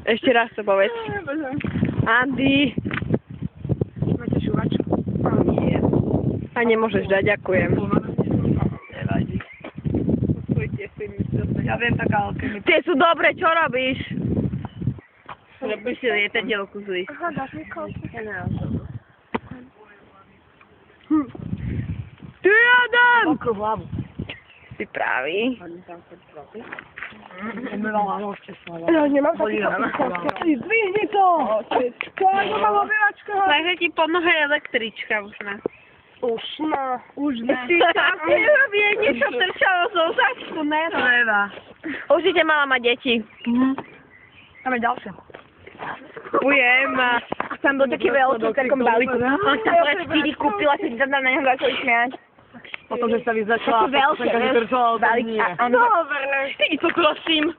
Ešte raz to povedz. Andy. Máte šuvačku? Nie. A nemôžeš dať, ďakujem. Nevadí. Ja viem tak, ale keď mi... Tie sú dobre, čo robíš? Robíš si lietateľku z listu. Aha, dáš mi koľko? Ty jeden! Okru hlavu. Si pravý. Ja nemám taký Zdvihni to! Káďo, mám obyvačka! Takže ti pomohne električka už na. Už ne. Ty nerobí, niečo trčalo zo záčku, ne? Leva. Určite mala mať deti. Máme ďalšie. Ujem. Tam bol taký veľký v takom balíku. On sa pre 4 kúpila, si sa tam na neho začali smiať. Potom, že sa vyzačala, Také veľké, trčala, balík. nie. Dobre. Ty to prosím.